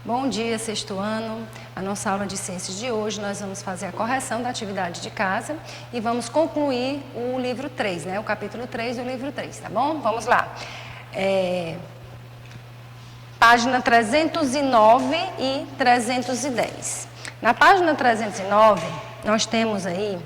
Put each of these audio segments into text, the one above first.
Bom dia, sexto ano. A nossa aula de ciências de hoje, nós vamos fazer a correção da atividade de casa e vamos concluir o livro 3, né? O capítulo 3 do livro 3, tá bom? Vamos lá. Página 309 e 310. Na página 309, nós temos aí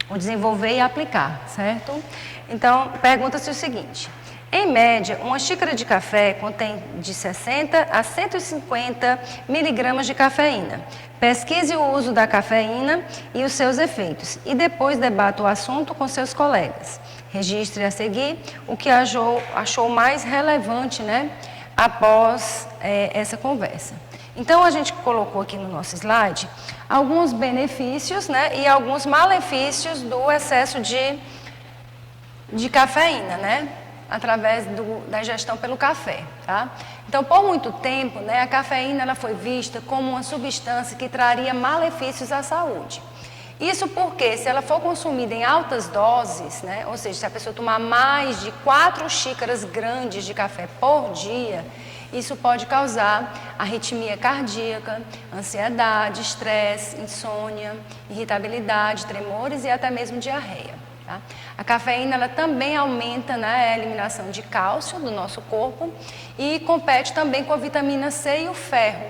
o desenvolver e aplicar, certo? Então, pergunta-se o seguinte: em média, uma xícara de café contém de 60 a 150 miligramas de cafeína. Pesquise o uso da cafeína e os seus efeitos e depois debata o assunto com seus colegas. Registre a seguir o que achou mais relevante, né, após essa conversa. Então, a gente colocou aqui no nosso slide alguns benefícios, né, e alguns malefícios do excesso de cafeína, né, através da ingestão pelo café, tá? Então, por muito tempo, né, a cafeína ela foi vista como uma substância que traria malefícios à saúde. Isso porque, se ela for consumida em altas doses, né, ou seja, se a pessoa tomar mais de 4 xícaras grandes de café por dia, isso pode causar arritmia cardíaca, ansiedade, estresse, insônia, irritabilidade, tremores e até mesmo diarreia. Tá? A cafeína ela também aumenta, né, a eliminação de cálcio do nosso corpo e compete também com a vitamina C e o ferro,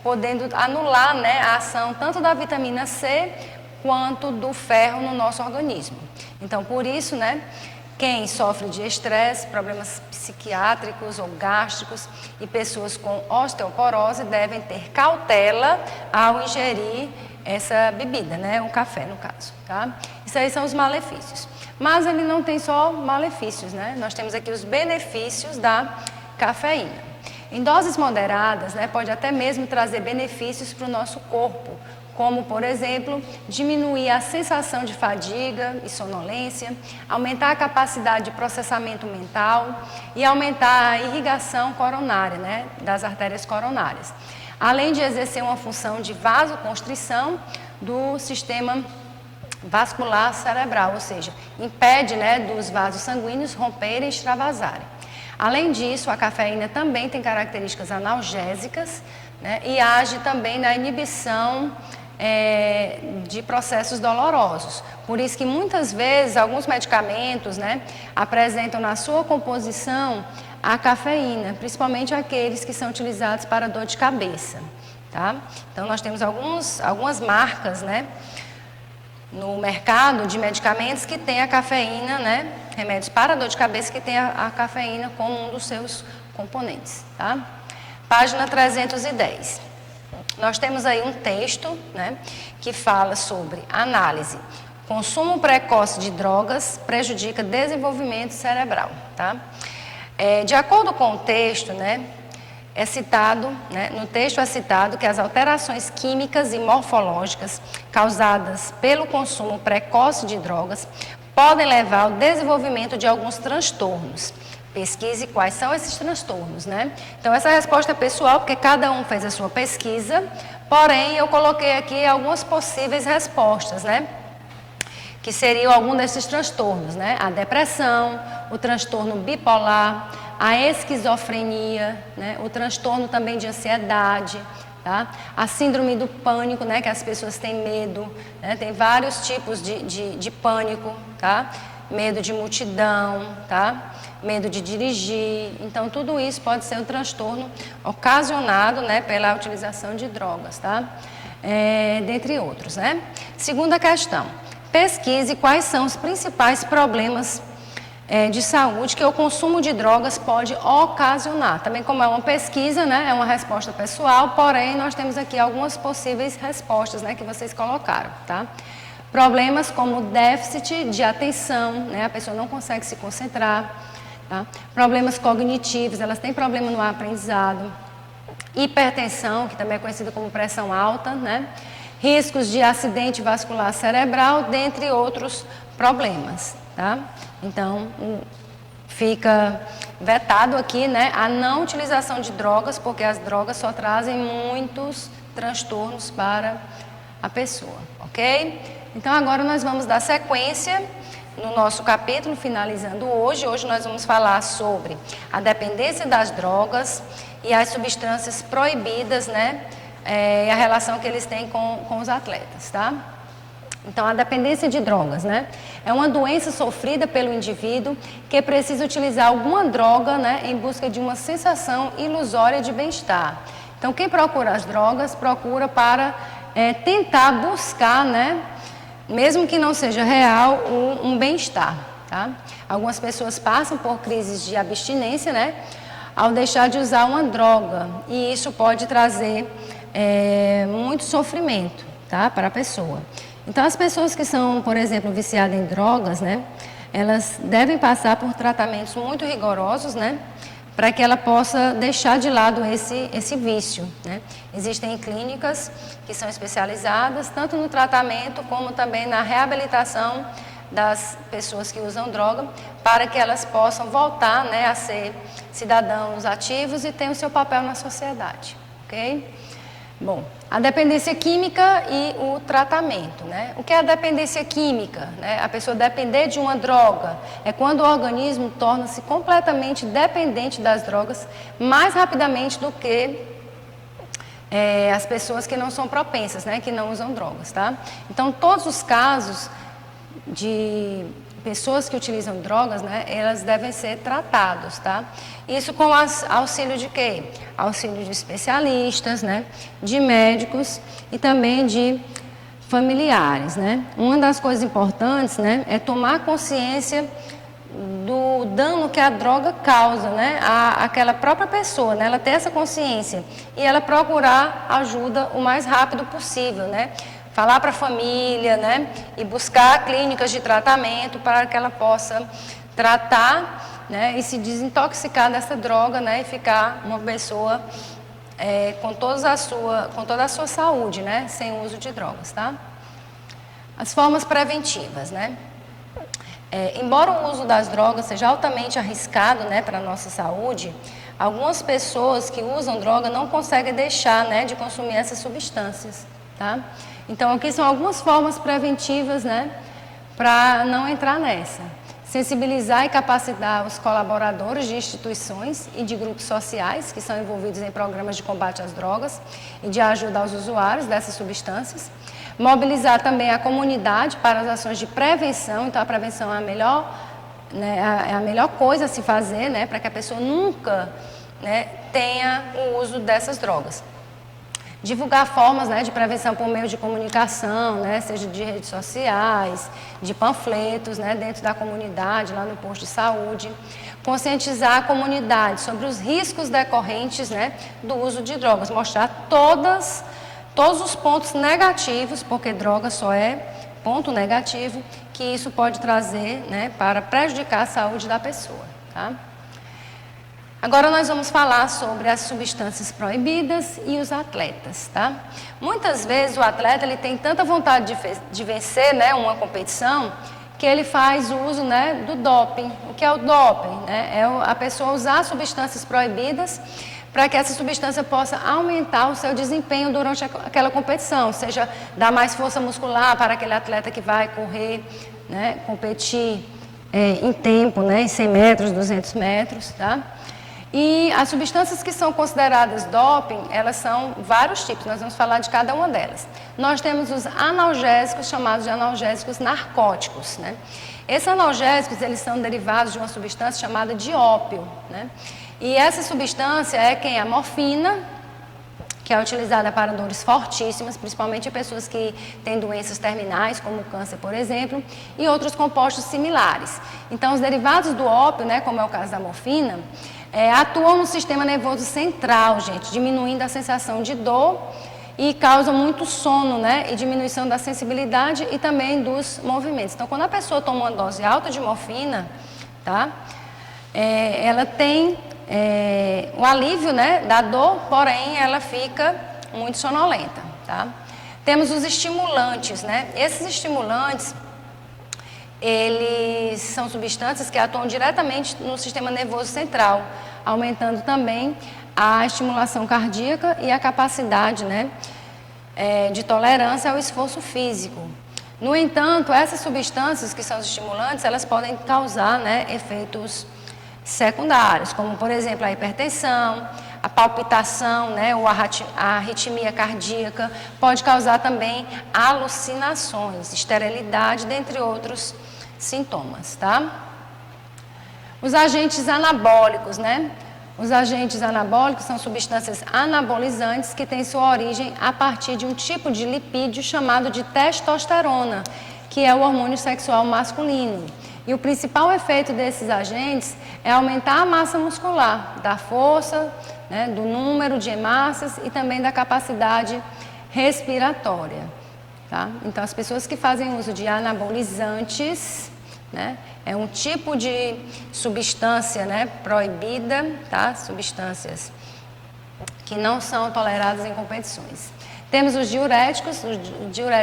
podendo anular, né, a ação tanto da vitamina C quanto do ferro no nosso organismo. Então, por isso, né, quem sofre de estresse, problemas psiquiátricos ou gástricos e pessoas com osteoporose devem ter cautela ao ingerir essa bebida, né, o café no caso, tá? Isso aí são os malefícios. Mas ele não tem só malefícios, né? Nós temos aqui os benefícios da cafeína. Em doses moderadas, né, pode até mesmo trazer benefícios para o nosso corpo, como, por exemplo, diminuir a sensação de fadiga e sonolência, aumentar a capacidade de processamento mental e aumentar a irrigação coronária, né, das artérias coronárias, além de exercer uma função de vasoconstrição do sistema vascular cerebral, ou seja, impede, né, dos vasos sanguíneos romperem e extravasarem. Além disso, a cafeína também tem características analgésicas, né, e age também na inibição de processos dolorosos. Por isso que muitas vezes alguns medicamentos, né, apresentam na sua composição a cafeína, principalmente aqueles que são utilizados para dor de cabeça, tá? Então, nós temos algumas marcas, né, no mercado de medicamentos que tem a cafeína, né, remédios para dor de cabeça que tem a cafeína como um dos seus componentes, tá? Página 310. Nós temos aí um texto, né, que fala sobre análise. Consumo precoce de drogas prejudica desenvolvimento cerebral, tá? De acordo com o texto, né, no texto é citado que as alterações químicas e morfológicas causadas pelo consumo precoce de drogas podem levar ao desenvolvimento de alguns transtornos. Pesquise quais são esses transtornos, né? Então, essa resposta é pessoal, porque cada um fez a sua pesquisa, porém, eu coloquei aqui algumas possíveis respostas, né? Que seriam algum desses transtornos, né? A depressão, o transtorno bipolar, a esquizofrenia, né? O transtorno também de ansiedade, tá? A síndrome do pânico, né? Que as pessoas têm medo, né? Tem vários tipos de pânico, tá? Medo de multidão, tá? Medo de dirigir. Então, tudo isso pode ser um transtorno ocasionado, né, pela utilização de drogas, tá? Dentre outros, né? Segunda questão. Pesquise quais são os principais problemas de saúde que o consumo de drogas pode ocasionar. Também, como é uma pesquisa, né, é uma resposta pessoal, porém, nós temos aqui algumas possíveis respostas, né, que vocês colocaram, tá? Problemas como déficit de atenção, né, a pessoa não consegue se concentrar, tá? Problemas cognitivos, elas têm problema no aprendizado. Hipertensão, que também é conhecida como pressão alta, né? Riscos de acidente vascular cerebral, dentre outros problemas, tá? Então, fica vetado aqui, né, a não utilização de drogas, porque as drogas só trazem muitos transtornos para a pessoa, ok? Então, agora nós vamos dar sequência no nosso capítulo, finalizando hoje. Hoje nós vamos falar sobre a dependência das drogas e as substâncias proibidas, né? E a relação que eles têm com os atletas, tá? Então, a dependência de drogas, né? É uma doença sofrida pelo indivíduo que precisa utilizar alguma droga, né, em busca de uma sensação ilusória de bem-estar. Então, quem procura as drogas, procura para tentar buscar, né, mesmo que não seja real, um bem-estar, tá? Algumas pessoas passam por crises de abstinência, né, ao deixar de usar uma droga, e isso pode trazer muito sofrimento, tá, para a pessoa. Então, as pessoas que são, por exemplo, viciadas em drogas, né, elas devem passar por tratamentos muito rigorosos, né, para que ela possa deixar de lado esse vício, né. Existem clínicas que são especializadas tanto no tratamento como também na reabilitação das pessoas que usam droga, para que elas possam voltar, né, a ser cidadãos ativos e ter o seu papel na sociedade, ok? Bom, a dependência química e o tratamento, né? O que é a dependência química, né? A pessoa depender de uma droga é quando o organismo torna-se completamente dependente das drogas mais rapidamente do que as pessoas que não são propensas, né? Que não usam drogas, tá? Então, todos os casos de pessoas que utilizam drogas, né, elas devem ser tratados, tá? Isso com auxílio de quê? Auxílio de especialistas, né, de médicos e também de familiares, né? Uma das coisas importantes, né, é tomar consciência do dano que a droga causa, né, àquela própria pessoa, né? Ela ter essa consciência e ela procurar ajuda o mais rápido possível, né? Falar para a família, né, e buscar clínicas de tratamento para que ela possa tratar, né, e se desintoxicar dessa droga, né, e ficar uma pessoa com toda a sua saúde, né, sem o uso de drogas, tá? As formas preventivas, né? Embora o uso das drogas seja altamente arriscado, né, para a nossa saúde, algumas pessoas que usam droga não conseguem deixar, né, de consumir essas substâncias, tá? Então, aqui são algumas formas preventivas, né, para não entrar nessa. Sensibilizar e capacitar os colaboradores de instituições e de grupos sociais que são envolvidos em programas de combate às drogas e de ajuda aos usuários dessas substâncias. Mobilizar também a comunidade para as ações de prevenção. Então, a prevenção é a melhor coisa a se fazer, né, para que a pessoa nunca, né, tenha o uso dessas drogas. Divulgar formas, né, de prevenção por meio de comunicação, né, seja de redes sociais, de panfletos, né, dentro da comunidade, lá no posto de saúde. Conscientizar a comunidade sobre os riscos decorrentes, né, do uso de drogas. Mostrar todos os pontos negativos, porque droga só é ponto negativo, que isso pode trazer, né, para prejudicar a saúde da pessoa, tá? Agora nós vamos falar sobre as substâncias proibidas e os atletas, tá? Muitas vezes o atleta ele tem tanta vontade de vencer, né, uma competição, que ele faz o uso, né, do doping. O que é o doping? Né? É a pessoa usar substâncias proibidas para que essa substância possa aumentar o seu desempenho durante aquela competição, seja dar mais força muscular para aquele atleta que vai correr, né, competir em tempo, né, em 100 metros, 200 metros, tá? E as substâncias que são consideradas doping, elas são vários tipos, nós vamos falar de cada uma delas. Nós temos os analgésicos, chamados de analgésicos narcóticos, né? Esses analgésicos, eles são derivados de uma substância chamada de ópio, né? E essa substância é a morfina, que é utilizada para dores fortíssimas, principalmente em pessoas que têm doenças terminais, como o câncer, por exemplo, e outros compostos similares. Então, os derivados do ópio, né, como é o caso da morfina, atuam no sistema nervoso central, gente, diminuindo a sensação de dor e causam muito sono, né, e diminuição da sensibilidade e também dos movimentos. Então, quando a pessoa toma uma dose alta de morfina, tá, ela tem o alívio, né, da dor, porém ela fica muito sonolenta, tá? Temos os estimulantes, né? Esses estimulantes, eles são substâncias que atuam diretamente no sistema nervoso central, aumentando também a estimulação cardíaca e a capacidade, né, de tolerância ao esforço físico. No entanto, essas substâncias que são os estimulantes, elas podem causar, né, efeitos secundários, como, por exemplo, a hipertensão, a palpitação, né, ou a arritmia cardíaca, pode causar também alucinações, esterilidade, dentre outros sintomas, tá? Os agentes anabólicos, né? Os agentes anabólicos são substâncias anabolizantes que têm sua origem a partir de um tipo de lipídio chamado de testosterona, que é o hormônio sexual masculino. E o principal efeito desses agentes é aumentar a massa muscular, da força, né, do número de hemácias e também da capacidade respiratória. Tá? Então, as pessoas que fazem uso de anabolizantes, né, é um tipo de substância, né, proibida, tá? Substâncias que não são toleradas em competições. Temos os diuréticos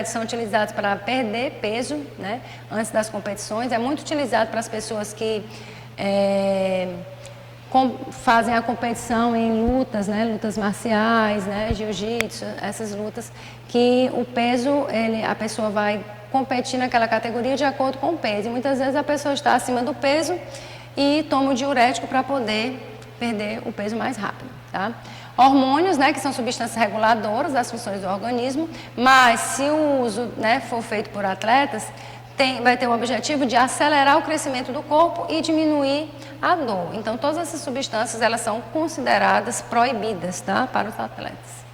são utilizados para perder peso, né, antes das competições. É muito utilizado para as pessoas que fazem a competição em lutas, né, lutas marciais, né, jiu-jitsu, essas lutas, que o peso, a pessoa vai competir naquela categoria de acordo com o peso. E muitas vezes a pessoa está acima do peso e toma o diurético para poder perder o peso mais rápido, tá? Hormônios, né, que são substâncias reguladoras das funções do organismo, mas se o uso, né, for feito por atletas, vai ter o objetivo de acelerar o crescimento do corpo e diminuir a dor. Então, todas essas substâncias, elas são consideradas proibidas, tá, para os atletas.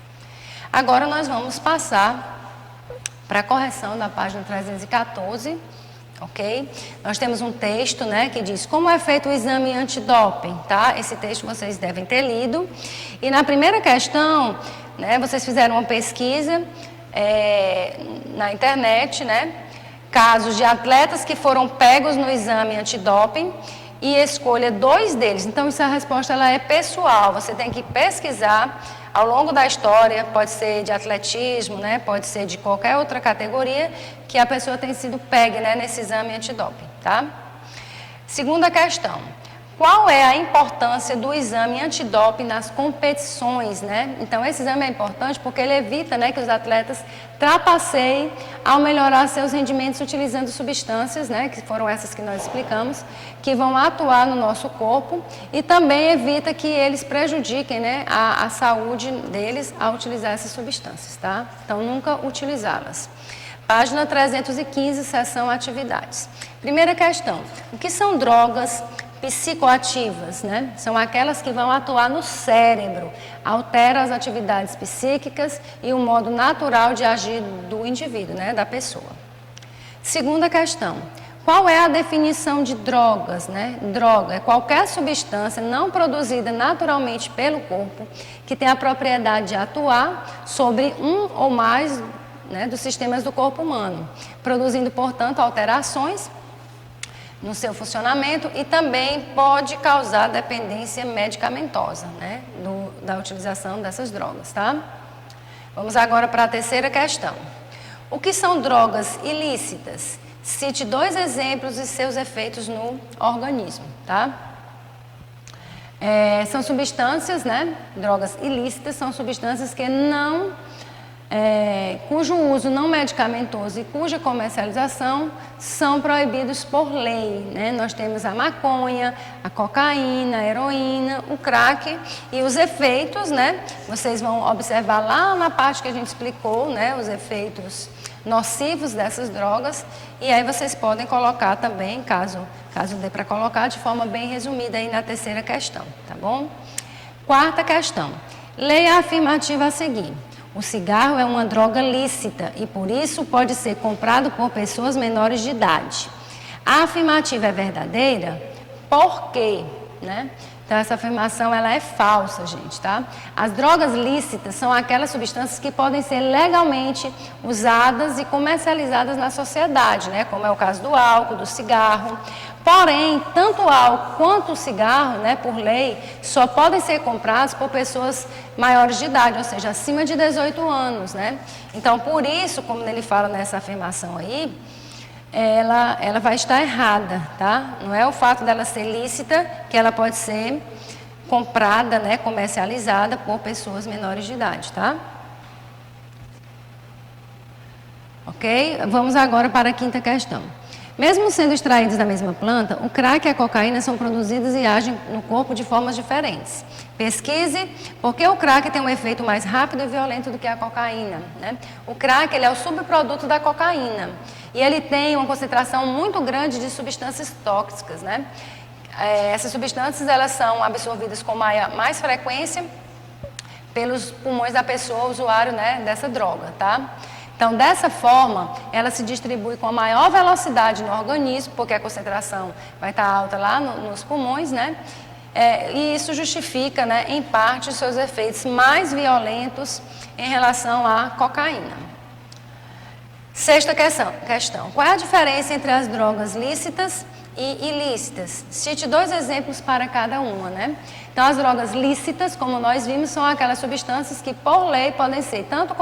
Agora, nós vamos passar para a correção da página 314, ok? Nós temos um texto, né, que diz como é feito o exame antidoping, tá? Esse texto vocês devem ter lido. E na primeira questão, né, vocês fizeram uma pesquisa na internet, né? Casos de atletas que foram pegos no exame antidoping e escolha 2 deles. Então, essa resposta ela é pessoal, você tem que pesquisar ao longo da história, pode ser de atletismo, né, pode ser de qualquer outra categoria, que a pessoa tem sido pega, né, nesse exame antidoping, tá? Segunda questão, qual é a importância do exame antidoping nas competições, né? Então, esse exame é importante porque ele evita, né, que os atletas trapaceiem ao melhorar seus rendimentos utilizando substâncias, né, que foram essas que nós explicamos, que vão atuar no nosso corpo e também evita que eles prejudiquem, né, a saúde deles ao utilizar essas substâncias, tá? Então, nunca utilizá-las. Página 315, seção atividades. Primeira questão, o que são drogas psicoativas, né? São aquelas que vão atuar no cérebro, alteram as atividades psíquicas e o modo natural de agir do indivíduo, né? Da pessoa. Segunda questão, qual é a definição de drogas, né? Droga é qualquer substância não produzida naturalmente pelo corpo que tem a propriedade de atuar sobre um ou mais, né, dos sistemas do corpo humano, produzindo, portanto, alterações no seu funcionamento e também pode causar dependência medicamentosa, né, da utilização dessas drogas, tá? Vamos agora para a terceira questão. O que são drogas ilícitas? Cite 2 exemplos de seus efeitos no organismo, tá? São substâncias, né, drogas ilícitas são substâncias que cujo uso não medicamentoso e cuja comercialização são proibidos por lei, né? Nós temos a maconha, a cocaína, a heroína, o crack e os efeitos, né? Vocês vão observar lá na parte que a gente explicou, né? Os efeitos nocivos dessas drogas e aí vocês podem colocar também, caso dê para colocar de forma bem resumida aí na terceira questão, tá bom? Quarta questão, leia a afirmativa a seguir. O cigarro é uma droga lícita e, por isso, pode ser comprado por pessoas menores de idade. A afirmativa é verdadeira? Por quê? Né? Então, essa afirmação ela é falsa, gente, tá? As drogas lícitas são aquelas substâncias que podem ser legalmente usadas e comercializadas na sociedade, né? Como é o caso do álcool, do cigarro. Porém, tanto o álcool quanto o cigarro, né, por lei, só podem ser comprados por pessoas maiores de idade, ou seja, acima de 18 anos, né? Então, por isso, como ele fala nessa afirmação aí, ela vai estar errada, tá? Não é o fato dela ser lícita que ela pode ser comprada, né, comercializada por pessoas menores de idade, tá? Ok? Ok? Vamos agora para a quinta questão. Mesmo sendo extraídos da mesma planta, o crack e a cocaína são produzidos e agem no corpo de formas diferentes. Pesquise porque o crack tem um efeito mais rápido e violento do que a cocaína, né? O crack ele é o subproduto da cocaína e ele tem uma concentração muito grande de substâncias tóxicas, né? Essas substâncias elas são absorvidas com mais frequência pelos pulmões da pessoa usuário, né, dessa droga, tá? Então, dessa forma, ela se distribui com a maior velocidade no organismo, porque a concentração vai estar alta lá nos pulmões, né? E isso justifica, né, em parte, os seus efeitos mais violentos em relação à cocaína. Sexta questão. Qual é a diferença entre as drogas lícitas e ilícitas? Cite 2 exemplos para cada uma, né? Então, as drogas lícitas, como nós vimos, são aquelas substâncias que, por lei, podem ser tanto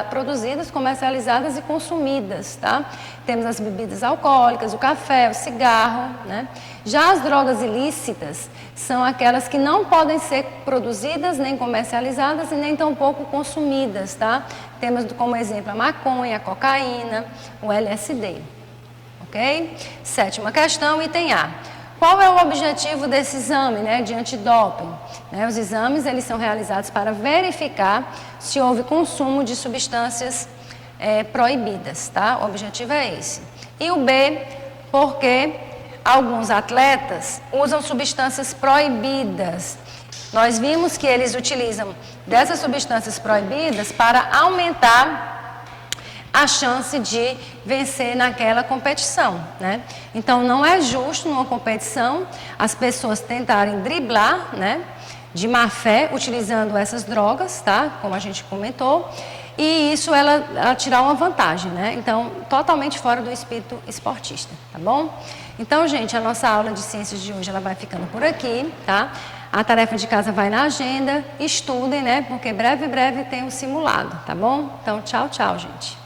produzidas, comercializadas e consumidas, tá? Temos as bebidas alcoólicas, o café, o cigarro, né? Já as drogas ilícitas são aquelas que não podem ser produzidas, nem comercializadas e nem tampouco consumidas, tá? Temos como exemplo a maconha, a cocaína, o LSD. Ok? Sétima questão, item A. Qual é o objetivo desse exame, né, de antidoping? Os exames eles são realizados para verificar se houve consumo de substâncias proibidas, tá? O objetivo é esse. E o B, porque alguns atletas usam substâncias proibidas. Nós vimos que eles utilizam dessas substâncias proibidas para aumentar a chance de vencer naquela competição, né? Então, não é justo numa competição as pessoas tentarem driblar, né, de má fé, utilizando essas drogas, tá? Como a gente comentou, e isso ela tirar uma vantagem, né? Então, totalmente fora do espírito esportista, tá bom? Então, gente, a nossa aula de ciências de hoje ela vai ficando por aqui, tá? A tarefa de casa vai na agenda, estudem, né? Porque breve tem um simulado, tá bom? Então, tchau, gente.